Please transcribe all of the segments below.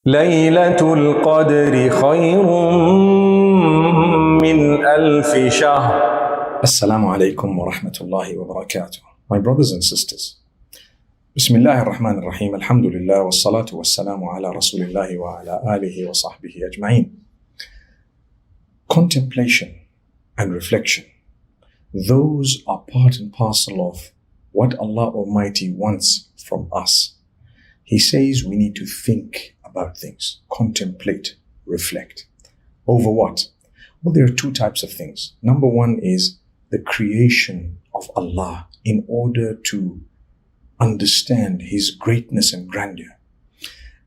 ليلة القدر خير من ألف شهر. Assalamu alaikum wa rahmatullahi wa barakatuh. My brothers and sisters, Bismillah ar-Rahman ar-Rahim, alhamdulillah, wa salatu wa salamu ala rasulillahi wa ala alihi wa sahbihi ajma'in. Contemplation and reflection, those are part and parcel of what Allah Almighty wants from us. He says we need to think about things, contemplate, reflect. Over what? Well, there are two types of things. Number one is the creation of Allah in order to understand His greatness and grandeur.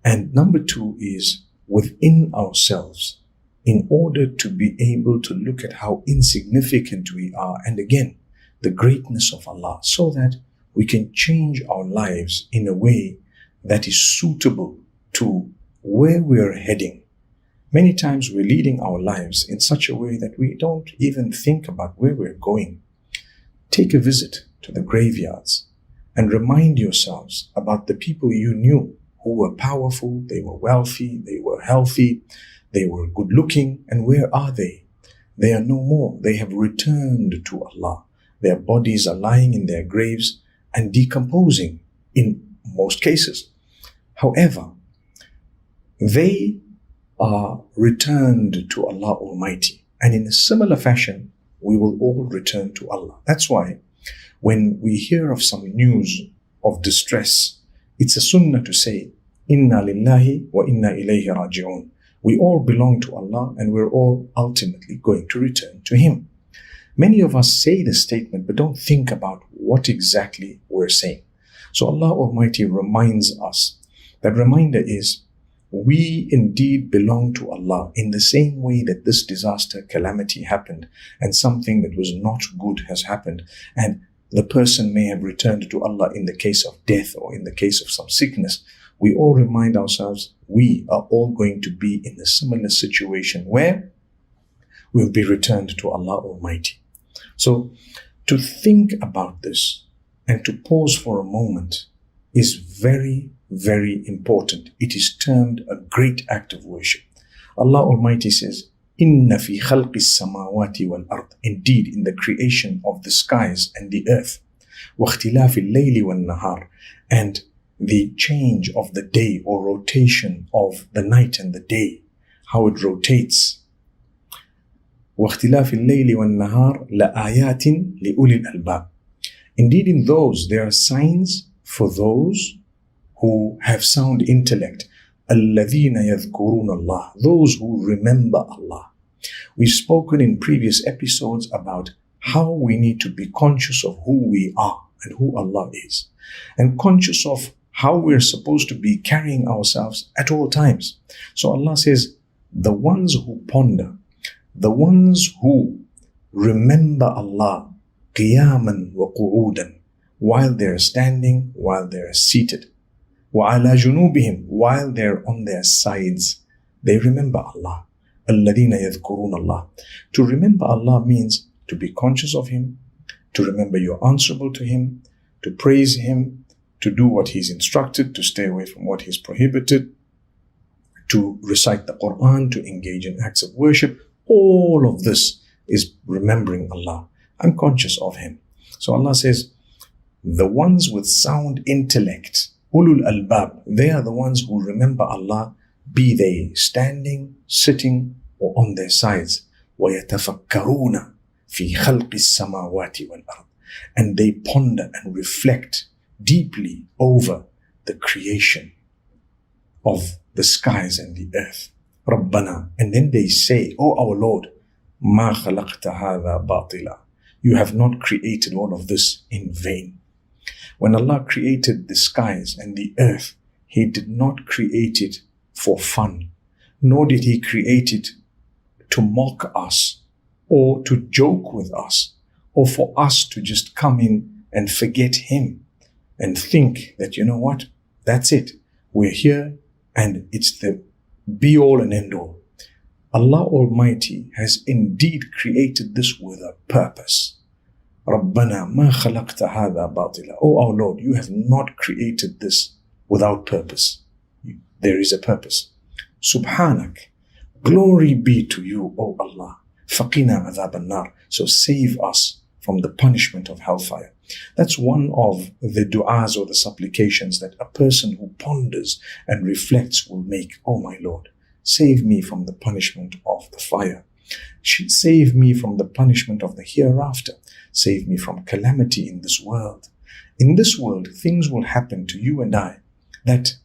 And number two is within ourselves in order to be able to look at how insignificant we are and again, the greatness of Allah so that we can change our lives in a way that is suitable to where we are heading. Many times we're leading our lives in such a way that we don't even think about where we're going. Take a visit to the graveyards and remind yourselves about the people you knew who were powerful, they were wealthy, they were healthy, they were good looking, and where are they? They are no more. They have returned to Allah. Their bodies are lying in their graves and decomposing in most cases. However, they are returned to Allah Almighty. And in a similar fashion, we will all return to Allah. That's why when we hear of some news of distress, it's a sunnah to say, Inna lillahi wa inna ilayhi raji'un. We all belong to Allah and we're all ultimately going to return to Him. Many of us say the statement but don't think about what exactly we're saying. So Allah Almighty reminds us. That reminder is, we indeed belong to Allah in the same way that this disaster, calamity happened and something that was not good has happened and the person may have returned to Allah in the case of death or in the case of some sickness. We all remind ourselves we are all going to be in a similar situation where we'll be returned to Allah Almighty. So to think about this and to pause for a moment is very, very important. It is termed a great act of worship. Allah Almighty says, Inna fi khalqis samawati wal ard. Indeed, in the creation of the skies and the earth. Wa ikhtilafi al-layli wal nahar. And the change of the day or rotation of the night and the day. How it rotates. Wa ikhtilafi al-layli wal nahar la ayatin li ulil albab. Indeed, in those there are signs for those who have sound intellect, الَّذِينَ يَذْكُرُونَ اللَّهِ, those who remember Allah. We've spoken in previous episodes about how we need to be conscious of who we are and who Allah is, and conscious of how we're supposed to be carrying ourselves at all times. So Allah says, the ones who ponder, the ones who remember Allah, قِيَامًا وَقُعُودًا, while they're standing, while they're seated, وَعَلَى جُنُوبِهِمْ, while they're on their sides, they remember Allah. الَّذِينَ يَذْكُرُونَ اللَّهِ. To remember Allah means to be conscious of Him, to remember you're answerable to Him, to praise Him, to do what He's instructed, to stay away from what He's prohibited, to recite the Quran, to engage in acts of worship. All of this is remembering Allah. I'm conscious of Him. So Allah says, the ones with sound intellect, Ulul albab, they are the ones who remember Allah, be they standing, sitting, or on their sides. وَيَتَفَكَّرُونَ فِي خَلْقِ السَّمَاوَاتِ وَالْأَرْضِ. And they ponder and reflect deeply over the creation of the skies and the earth. رَبَّنَا. And then they say, Oh our Lord, مَا خَلَقْتَ هَذَا بَاطِلًا. You have not created all of this in vain. When Allah created the skies and the earth, He did not create it for fun, nor did He create it to mock us or to joke with us or for us to just come in and forget Him and think that, you know what, that's it. We're here and it's the be all and end all. Allah Almighty has indeed created this with a purpose. رَبَّنَا مَا خَلَقْتَ هَذَا بَاطِلًا. Oh our Lord, you have not created this without purpose. There is a purpose. Subhanak. Glory be to you, O Allah. Faqina adhab an-nar. So save us from the punishment of hellfire. That's one of the du'as or the supplications that a person who ponders and reflects will make. Oh my Lord, save me from the punishment of the fire. Save me from the punishment of the hereafter. Save me from calamity in this world. In this world, things will happen to you and I that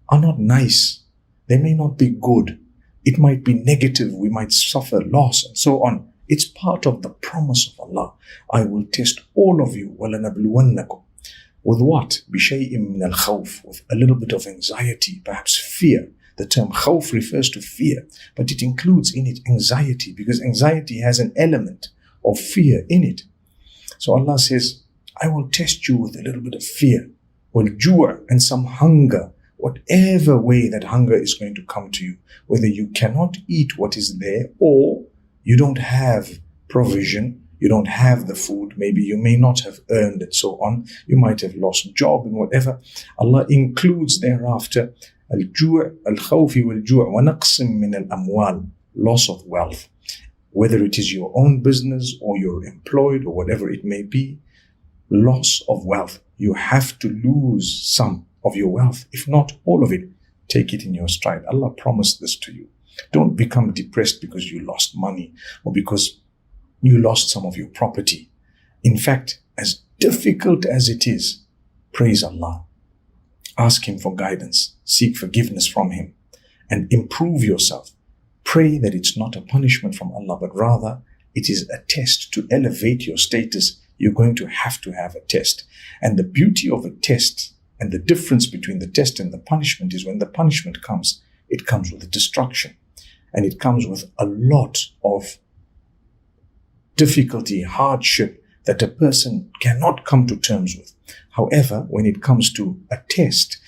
are not nice. They may not be good. It might be negative. We might suffer loss and so on. It's part of the promise of Allah. I will test all of you. وَلَنَبْلُوَنَّكُمْ. With what? بِشَيْءٍ مِّنَ الْخَوْفِ. With a little bit of anxiety, perhaps fear. The term khawf refers to fear, but it includes in it anxiety, because anxiety has an element of fear in it. So Allah says, I will test you with a little bit of fear, wal-ju' and some hunger, whatever way that hunger is going to come to you, whether you cannot eat what is there or you don't have provision, you don't have the food, maybe you may not have earned it, so on. You might have lost job and whatever. Allah includes thereafter al-ju' al-khawfi wal-ju' wa naqsim min al-amwal, loss of wealth. Whether it is your own business or you're employed or whatever it may be, loss of wealth. You have to lose some of your wealth, if not all of it. Take it in your stride. Allah promised this to you. Don't become depressed because you lost money or because you lost some of your property. In fact, as difficult as it is, praise Allah. Ask Him for guidance. Seek forgiveness from Him and improve yourself. Pray that it's not a punishment from Allah, but rather it is a test to elevate your status. You're going to have a test. And the beauty of a test and the difference between the test and the punishment is when the punishment comes, it comes with destruction. And it comes with a lot of difficulty, hardship that a person cannot come to terms with. However, when it comes to a test,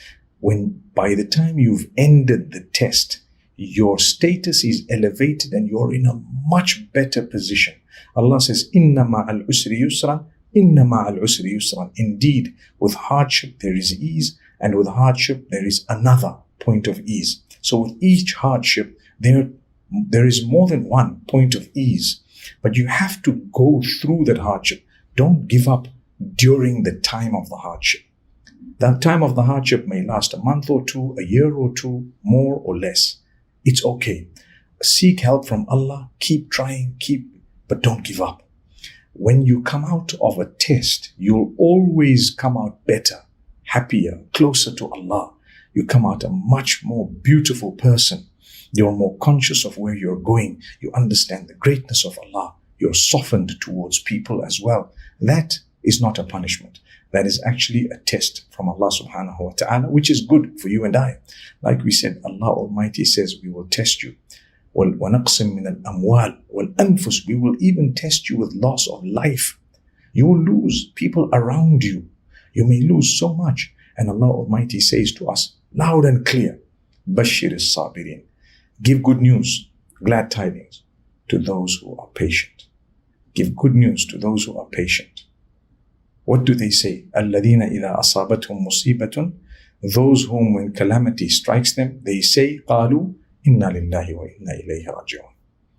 when by the time you've ended the test, your status is elevated and you're in a much better position. Allah says, Inna ma'al usri yusran, Inna ma'al usri yusran. Indeed, with hardship there is ease, and with hardship there is another point of ease. So with each hardship, there is more than one point of ease. But you have to go through that hardship. Don't give up during the time of the hardship. The time of the hardship may last a month or two, a year or two, more or less. It's okay. Seek help from Allah. Keep trying, but don't give up. When you come out of a test, you'll always come out better, happier, closer to Allah. You come out a much more beautiful person. You're more conscious of where you're going. You understand the greatness of Allah. You're softened towards people as well. That is not a punishment. That is actually a test from Allah subhanahu wa ta'ala, which is good for you and I. Like we said, Allah Almighty says, we will test you. وَنَقْسِم مِّنَ الْأَمْوَالِ وَالْأَنفُسِ. We will even test you with loss of life. You will lose people around you. You may lose so much. And Allah Almighty says to us, loud and clear, بَشِّرِ الصَّابِرِينَ. Give good news, glad tidings to those who are patient. Give good news to those who are patient. What do they say? الَّذِينَ إِذَا أَصَابَتْهُمْ مُصِيبَةٌ. Those whom when calamity strikes them, they say, قَالُوا إِنَّا لِلَّهِ وَإِنَّا إِلَيْهِ رَاجِعُونَ.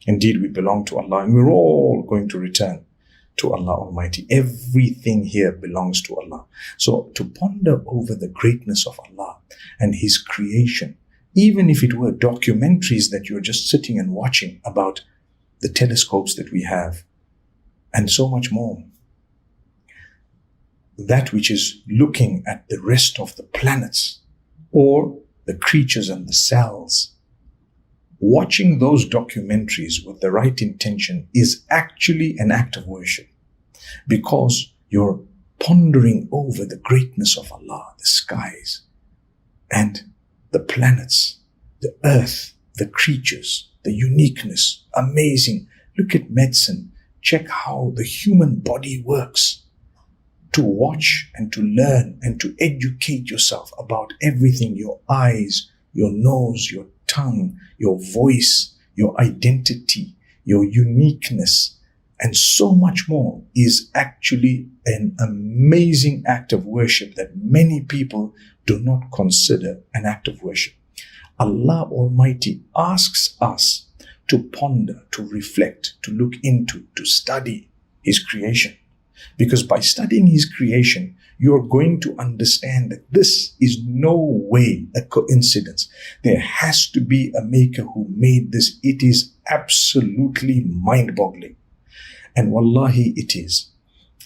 Indeed, we belong to Allah and we're all going to return to Allah Almighty. Everything here belongs to Allah. So to ponder over the greatness of Allah and His creation, even if it were documentaries that you're just sitting and watching about the telescopes that we have and so much more, that which is looking at the rest of the planets or the creatures and the cells, watching those documentaries with the right intention is actually an act of worship, because you're pondering over the greatness of Allah, the skies and the planets, the earth, the creatures, the uniqueness, amazing. Look at medicine. Check how the human body works. To watch and to learn and to educate yourself about everything, your eyes, your nose, your tongue, your voice, your identity, your uniqueness, and so much more is actually an amazing act of worship that many people do not consider an act of worship. Allah Almighty asks us to ponder, to reflect, to look into, to study His creation. Because by studying His creation, you are going to understand that this is no way a coincidence. There has to be a maker who made this. It is absolutely mind-boggling. And wallahi, it is.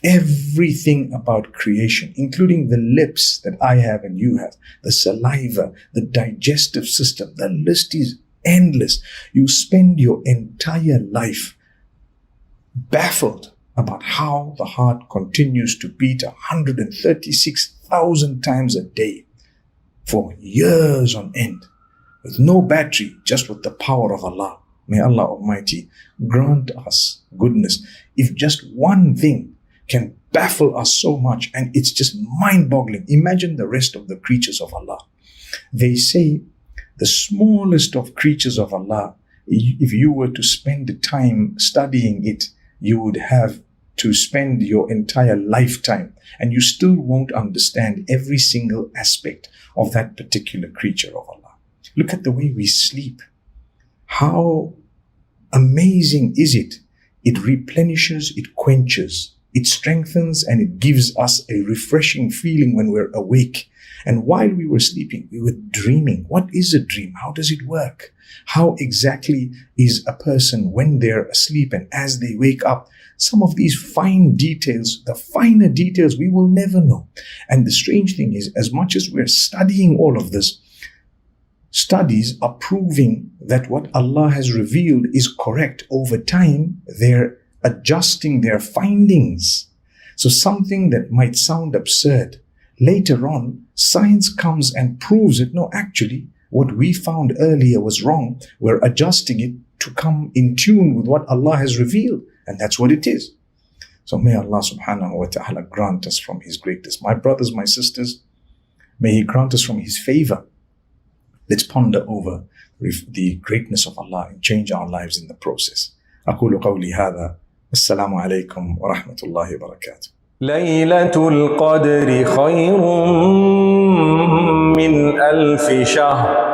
Everything about creation, including the lips that I have and you have, the saliva, the digestive system, the list is endless. You spend your entire life baffled about how the heart continues to beat 136,000 times a day for years on end, with no battery, just with the power of Allah. May Allah Almighty grant us goodness. If just one thing can baffle us so much, and it's just mind-boggling, imagine the rest of the creatures of Allah. They say the smallest of creatures of Allah, if you were to spend the time studying it, you would have to spend your entire lifetime, and you still won't understand every single aspect of that particular creature of Allah. Look at the way we sleep. How amazing is it? It replenishes, it quenches, it strengthens, and it gives us a refreshing feeling when we're awake. And while we were sleeping, we were dreaming. What is a dream? How does it work? How exactly is a person when they're asleep and as they wake up? Some of these fine details, the finer details, we will never know. And the strange thing is, as much as we're studying all of this, studies are proving that what Allah has revealed is correct. Over time, they're adjusting their findings. So something that might sound absurd, later on, science comes and proves it. No, actually, what we found earlier was wrong. We're adjusting it to come in tune with what Allah has revealed. And that's what it is. So may Allah subhanahu wa ta'ala grant us from His greatness. My brothers, my sisters, may He grant us from His favor. Let's ponder over the greatness of Allah and change our lives in the process. أقول قولي هذا. السلام عليكم ورحمة الله وبركاته. ليلة القدر خير من ألف شهر